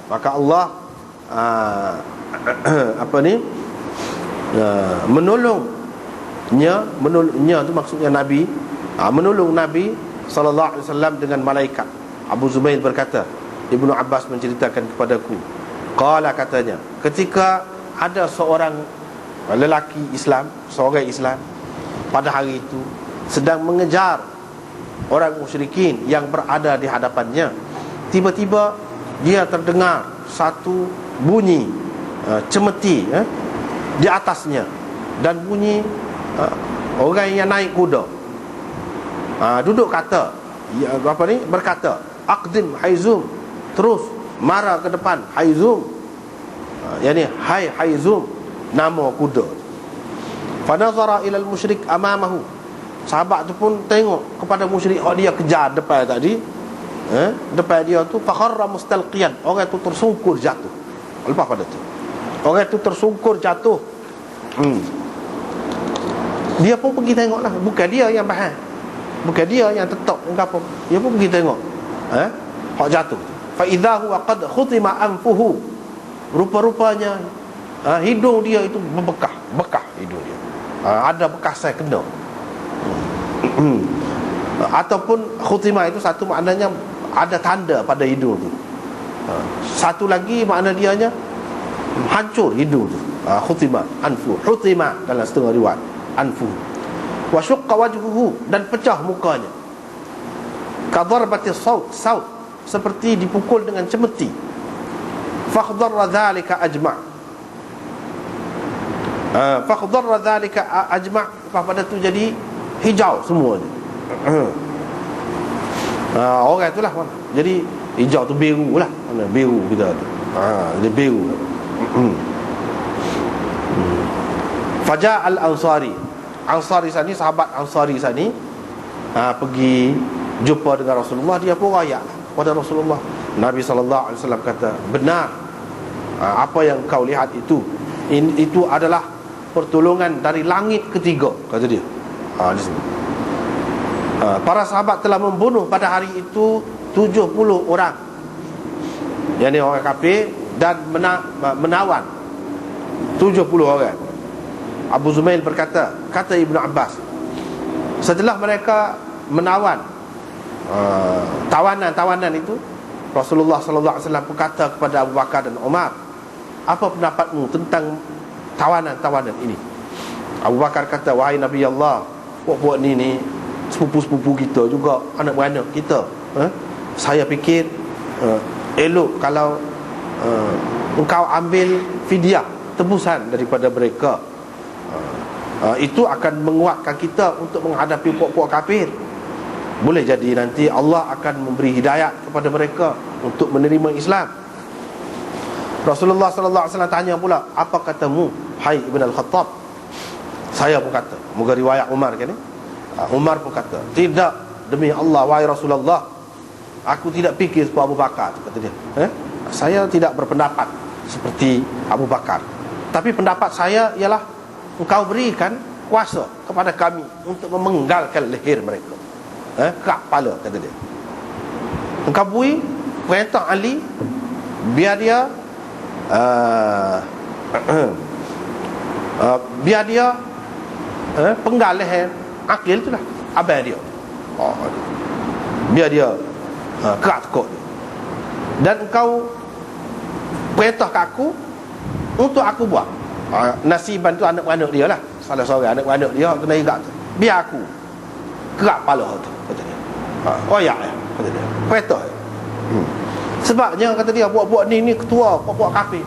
Maka Allah menolongnya tu maksudnya Nabi, menolong Nabi sallallahu alaihi wasallam dengan malaikat. Abu Zubair berkata, Ibnu Abbas menceritakan kepadaku, qala, katanya, ketika ada seorang lelaki Islam, seorang Islam pada hari itu sedang mengejar orang musyrikin yang berada di hadapannya, tiba-tiba dia terdengar satu bunyi cemeti di atasnya, dan bunyi orang yang naik kuda duduk kata, berkata, aqdim Haizum, terus mara ke depan Haizum, yakni hai Haizum, nama kuda. Fanazara ila al-musyrik amamahu, sahabat tu pun tengok kepada musyrik dia kejar depan tadi, depan dia tu, fakharra mustalqiyan, orang tu tersungkur jatuh. Lepas pada tu orang tu tersungkur jatuh. Dia pun pergi tengoklah, bukan dia yang bahan, bukan dia yang tetap apa, dia pun pergi tengok hak jatuh. Fa idza huwa qad khutima anfuhu, rupa-rupanya hidung dia itu bekah hidung dia, ada bekas saya kena. Ataupun khutima itu satu maknanya ada tanda pada hidung tu, satu lagi makna dianya hancur hidung tu. Khutima anfu, hutima dalam setengah riwayat anfu. Wa syaqqa wajhuhu, dan pecah mukanya. Kadarbati saut, seperti dipukul dengan cemeti. Fakhdara dzalika ajma', fakhdara dzalika ajma', pada tu jadi hijau semuanya. Orang itulah mana, jadi hijau tu biru lah, mana biru kita tu, jadi biru. Faja al-Ansari, Ansari sani, sahabat Ansari sani, pergi jumpa dengan Rasulullah. Dia pun rayak pada Rasulullah. Nabi sallallahu alaihi wasallam kata, benar apa yang kau lihat itu adalah pertolongan dari langit ketiga, kata dia. Di sini para sahabat telah membunuh pada hari itu 70 orang, yakni orang kafir, dan menawan 70 orang. Abu Zumail berkata, kata Ibnu Abbas, setelah mereka menawan tawanan itu, Rasulullah sallallahu alaihi wasallam berkata kepada Abu Bakar dan Umar, apa pendapatmu tentang tawanan ini? Abu Bakar kata, wahai Nabi Allah, buat ni sepupu-sepupu kita juga, anak beranak kita, saya fikir elok kalau engkau ambil fidyah, tebusan daripada mereka. Itu akan menguatkan kita untuk menghadapi puak-puak kafir. Boleh jadi nanti Allah akan memberi hidayat kepada mereka untuk menerima Islam. Rasulullah sallallahu alaihi wasallam tanya pula, apa katamu hai Ibn al-Khattab? Saya pun kata, moga riwayat Umar kan ni, Umar pun kata, tidak, demi Allah wahai Rasulullah, aku tidak fikir seperti Abu Bakar, kata dia. Saya tidak berpendapat seperti Abu Bakar, tapi pendapat saya ialah engkau berikan kuasa kepada kami untuk memenggalkan leher mereka, ke kepala, kata dia. Engkau beri perintah Ali, biar dia penggal leher Aqil tu lah, abang dia, biar dia kerak tekuk dia. Dan engkau perintah ke aku untuk aku buat. Nasiban tu anak-anak dia lah, salah seorang anak-anak dia kena ikat tu, biar aku kerak kepala tu, kata dia. Royak kata dia, perintah. Sebabnya kata dia, buat-buat ni ketua buat kafir,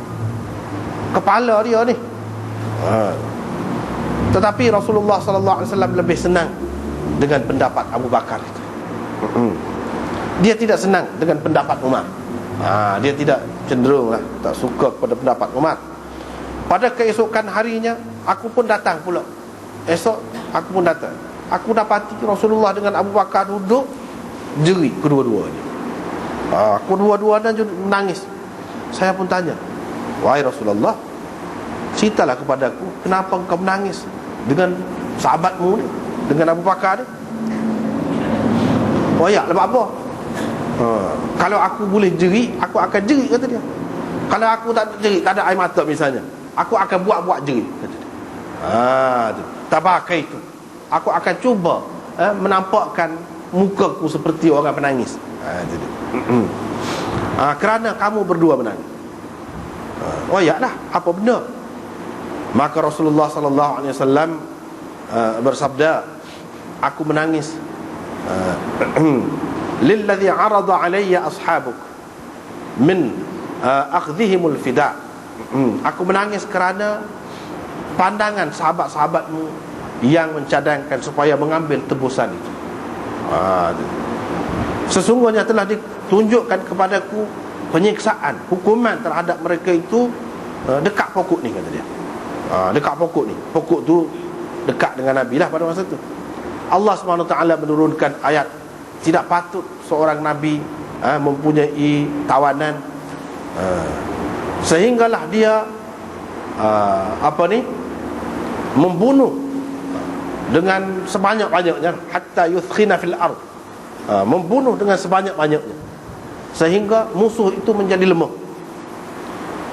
kepala dia ni. Tetapi Rasulullah sallallahu alaihi wasallam lebih senang dengan pendapat Abu Bakar itu. Dia tidak senang dengan pendapat Umar. Dia tidak cenderung lah, tak suka kepada pendapat Umar. Pada keesokan harinya, aku pun datang pula. Esok aku pun datang. Aku dapati Rasulullah dengan Abu Bakar duduk jerit kedua-duanya. Kedua-duanya menangis. Saya pun tanya, wahai Rasulullah, ceritalah kepada aku, kenapa engkau menangis dengan sahabatmu ni, dengan Abu Bakar ni? Ya, lepas apa? Kalau aku boleh jerit, aku akan jerit, kata dia. Kalau aku tak jerit, tak ada air mata misalnya, aku akan buat jerit, kata dia. Tabakai itu, aku akan cuba menampakkan mukaku seperti orang menangis. Kerana kamu berdua menangis. Oh ya dah, apa benda? Maka Rasulullah sallallahu alaihi wasallam bersabda, aku menangis lilladhi arada alayya ashabuk min akhdhihimul fida. Aku menangis kerana pandangan sahabat-sahabatmu yang mencadangkan supaya mengambil tebusan itu. Sesungguhnya telah ditunjukkan kepadaku penyiksaan, hukuman terhadap mereka itu dekat pokok ni, kata dia. Dekat pokok ni. Pokok tu dekat dengan Nabi lah pada masa tu. Allah SWT menurunkan ayat, tidak patut seorang Nabi mempunyai tawanan sehinggalah dia membunuh dengan sebanyak-banyaknya, hatta yuthkhina fil ard, membunuh dengan sebanyak-banyaknya sehingga musuh itu menjadi lemah,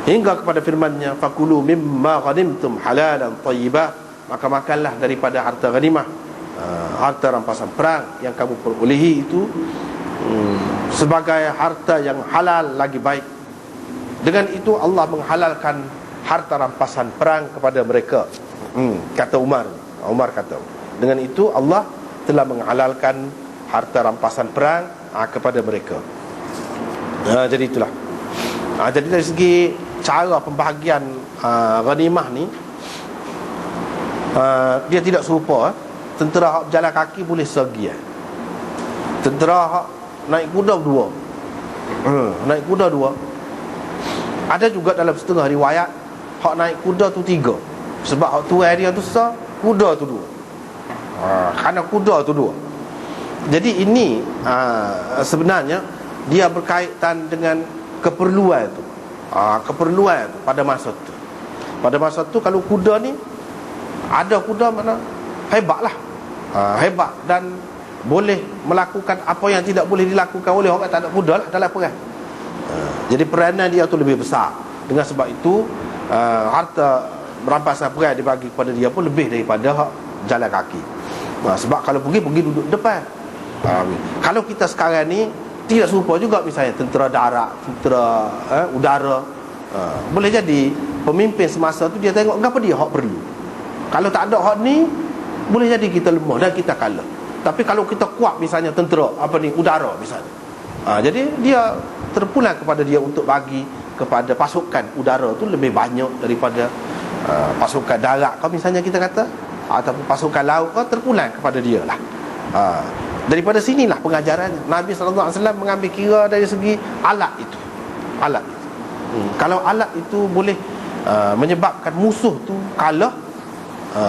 hingga kepada firman-Nya, fakulu mimma ghanimtum halalan thayyibah, maka makanlah daripada harta ghanimah, harta rampasan perang yang kamu perolehi itu sebagai harta yang halal lagi baik. Dengan itu Allah menghalalkan harta rampasan perang kepada mereka. Kata Umar kata, dengan itu Allah telah menghalalkan harta rampasan perang kepada mereka. Jadi itulah. Jadi dari segi cara pembahagian ghanimah ni, dia tidak serupa. Tentera hak berjalan kaki boleh segi, tentera hak naik kuda dua, naik kuda dua. Ada juga dalam setengah riwayat hak naik kuda tu 3, sebab hak tuai dia tu besar, kuda tu 2. Kerana kuda tu 2. Jadi ini sebenarnya dia berkaitan dengan keperluan tu. Keperluan tu pada masa tu. Pada masa tu kalau kuda ni, ada kuda mana hebatlah, hebat dan boleh melakukan apa yang tidak boleh dilakukan oleh orang tak ada kuda lah dalam perang. Jadi peranan dia tu lebih besar. Dengan sebab itu harta rampasan perang dibagi kepada dia pun lebih daripada hak jalan kaki. Sebab kalau pergi duduk depan. Kalau kita sekarang ni tidak serupa juga, misalnya tentera darat, tentera udara. Boleh jadi pemimpin semasa tu dia tengok apa dia hak perlu. Kalau tak ada hak ni, boleh jadi kita lemah dan kita kalah. Tapi kalau kita kuat, misalnya tentera udara misalnya, jadi dia terpulang kepada dia untuk bagi kepada pasukan udara tu lebih banyak daripada pasukan darat kau misalnya kita kata, ataupun pasukan laut kau, terpulang kepada dia lah. Daripada sinilah pengajaran Nabi SAW mengambil kira dari segi alat itu. Kalau alat itu boleh menyebabkan musuh tu kalah,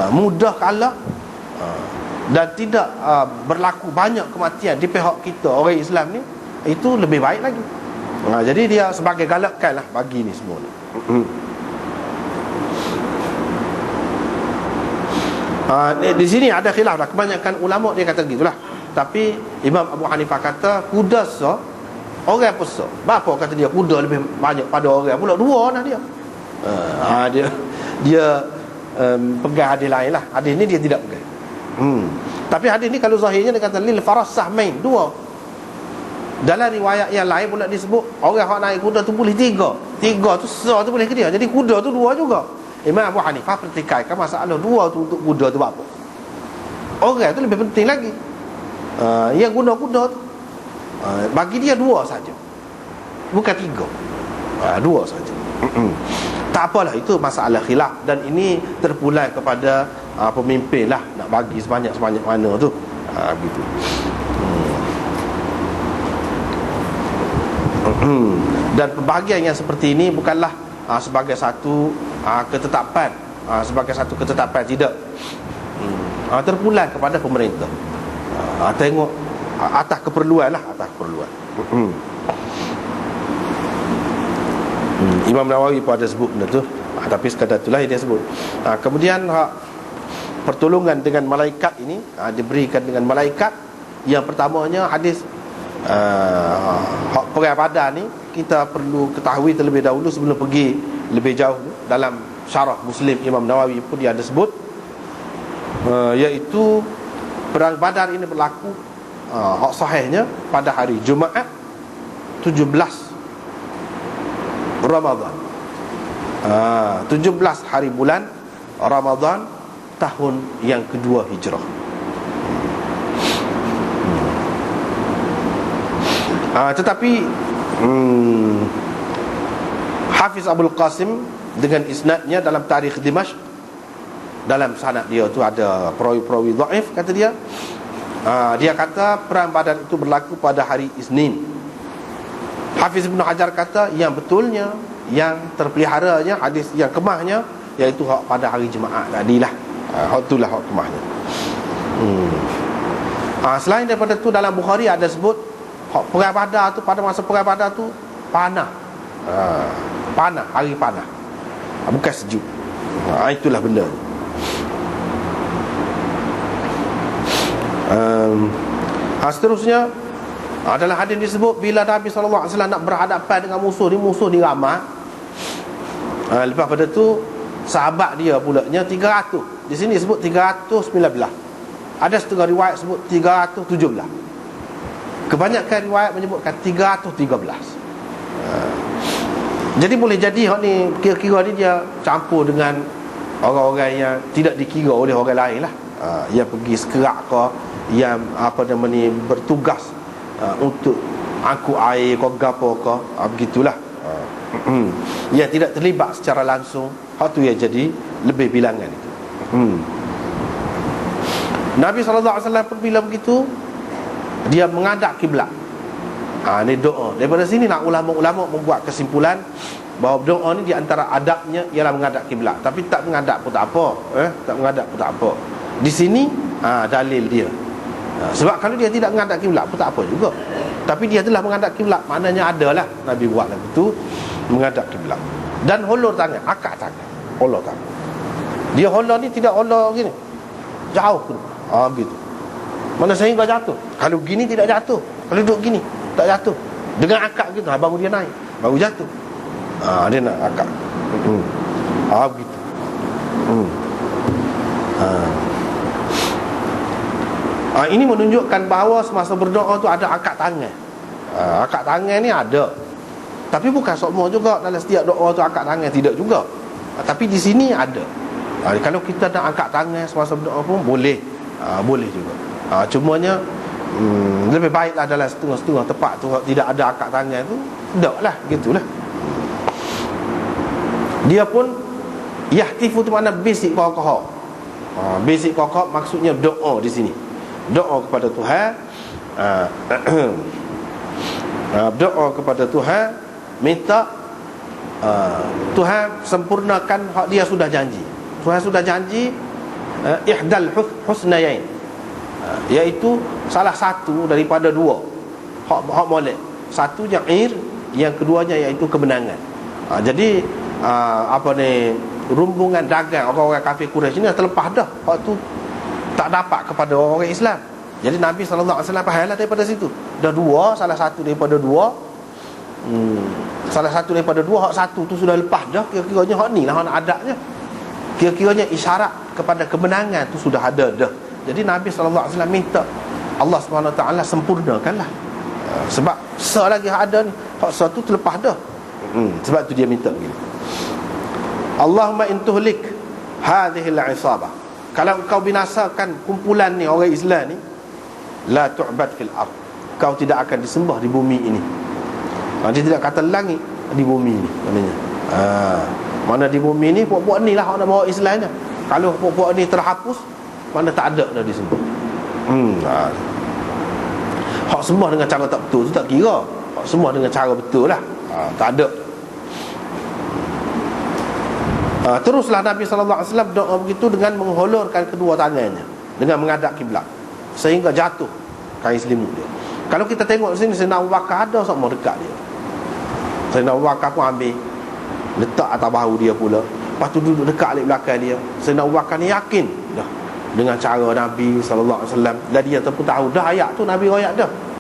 mudah kalah, dan tidak berlaku banyak kematian di pihak kita orang Islam ni, itu lebih baik lagi. Jadi dia sebagai galakkan lah bagi ni semua ni. Di sini ada khilaf lah. Kebanyakan ulama dia kata gitulah. Tapi Imam Abu Hanifah kata kuda sah, orang pun sah. Bapa kata dia kuda lebih banyak pada orang pula, 2 lah dia. Dia pegang hadis lain lah. Hadis ni dia tidak pegang. Tapi hadis ni kalau zahirnya dia kata lil faras sahmain, 2. Dalam riwayat yang lain pula disebut orang yang naik kuda tu boleh 3 tu sah tu boleh ke dia. Jadi kuda tu 2 juga. Imam Abu Hanifah pertikaikan masalah 2 tu untuk kuda tu apa. Orang tu lebih penting lagi. Yang guna kuda tu, bagi dia 2 saja, bukan 3. 2 saja. Tak apalah, itu masalah khilaf. Dan ini terpulang kepada pemimpin lah, nak bagi sebanyak-sebanyak mana tu. Begitu. Dan pembahagian yang seperti ini bukanlah sebagai satu ketetapan, tidak. Terpulang kepada pemerintah. Tengok atas keperluan lah, atas keperluan. Imam Nawawi pun ada sebut benda tu, tapi sekadar itulah yang dia sebut. Kemudian pertolongan dengan malaikat ini diberikan dengan malaikat. Yang pertamanya hadis Perang Badar ni kita perlu ketahui terlebih dahulu sebelum pergi lebih jauh. Dalam syarah Muslim Imam Nawawi pun dia ada sebut, iaitu perang Badar ini berlaku hak sahihnya pada hari Jumaat 17 Ramadan, 17 hari bulan Ramadan tahun yang kedua Hijrah. Tetapi Hafiz Abdul Qasim dengan isnadnya dalam Tarikh Dimashq, dalam sanad dia tu ada perawi-perawi dhaif, kata dia. Dia kata perang Badar itu berlaku pada hari Isnin. Hafiz Ibn Hajar kata yang betulnya, yang terpeliharanya, hadis yang kemahnya, iaitu pada hari Jumaat tadilah. Itulah hak kemahnya. Selain daripada tu, dalam Bukhari ada sebut perang Badar tu, pada masa perang Badar tu panah. Panah, hari panah, bukan sejuk. Itulah benda. Seterusnya adalah hadis disebut bila Nabi SAW nak berhadapan dengan musuh ni ramai. Lepas pada tu sahabat dia pulanya 300. Di sini sebut 319. Ada setengah riwayat sebut 317. Kebanyakan riwayat menyebutkan 313. Jadi boleh jadi hak ni kira-kira ni dia campur dengan orang-orang yang tidak dikira oleh orang lain lah. Yang pergi sekerak ke, yang bertugas untuk angkut air ke gapo ke, begitulah. Yang tidak terlibat secara langsung, hak tu yang jadi lebih bilangan itu. Nabi SAW pun bila begitu, dia menghadap kiblat. Ini doa. Daripada sini nak ulama-ulama membuat kesimpulan bahawa doa ni di antara adabnya ialah menghadap kiblat. Tapi tak menghadap pun tak apa, tak menghadap pun tak apa. Di sini dalil dia. Sebab kalau dia tidak menghadap kiblat pun tak apa juga. Tapi dia telah menghadap kiblat, maknanya adalah Nabi buat lagu tu menghadap kiblat. Dan hulur tangan, akak tangan, hulur tangan. Dia hulur ni tidak hulur gini, jauh pun. Gitu. Mana sehingga jatuh. Kalau gini tidak jatuh. Kalau duduk gini tak jatuh. Dengan akak gitu, baru dia naik, baru jatuh. Dia nak akak. Begitu. Ini menunjukkan bahawa semasa berdoa tu ada akak tangan. Akak tangan ni ada. Tapi bukan semua juga dalam setiap doa tu akak tangan, tidak juga. Tapi di sini ada. Kalau kita nak angkat tangan semasa berdoa pun boleh. Boleh juga. Cumanya lebih baiklah dalam setengah-setengah tempat tu tidak ada akak tangan tu, taklah, gitulah. Dia pun yahtifu tu makna bisik kokoh. Bisik kokoh maksudnya doa di sini. Doa kepada Tuhan. Doa kepada Tuhan, minta Tuhan sempurnakan hak dia sudah janji. Tuhan sudah janji ihdal husnayain, iaitu salah satu daripada dua hak molek. Satu yang yang keduanya iaitu kemenangan. Jadi rumbungan dagang orang-orang kafir Quraisy ni terlepas dah. Hak tu tak dapat kepada orang Islam. Jadi Nabi SAW pahallah daripada situ. Dah dua, salah satu daripada dua. Salah satu daripada dua, hak satu tu sudah lepas dah. Kira-kiranya hak ni lah hak adabnya. Kira-kiranya isyarat kepada kemenangan tu sudah ada dah. Jadi Nabi SAW minta Allah SWT sempurnakanlah. Sebab selagi hak ada ni, hak satu terlepas dah. Sebab tu dia minta begini. Allahumma intuhlik hadhil isabah. Kalau kau binasakan kumpulan ni orang Islam ni, la tu'bad fil ard, kau tidak akan disembah di bumi ini. Dia tidak kata langit, di bumi ni maknanya. Mana di bumi ni puak-puak ni lah orang nak bawa Islamnya. Kalau puak-puak ni terhapus, mana tak ada dah disembah. Hak sembah dengan cara tak betul tu tak kira. Hak sembah dengan cara betul lah, tak ada. Teruslah Nabi SAW doa begitu dengan menghulurkan kedua tangannya, dengan menghadap kiblat sehingga jatuh kain selimut dia. Kalau kita tengok di sini, Sayyidina Abu Bakar ada sama dekat dia. Sayyidina Abu Bakar pun ambil, letak atas bahu dia pula. Lepas tu duduk dekat di belakang dia. Sayyidina Abu Bakar ni yakin dah dengan cara Nabi SAW. Dan dia pun tahu dah ayat tu Nabi ayat dah.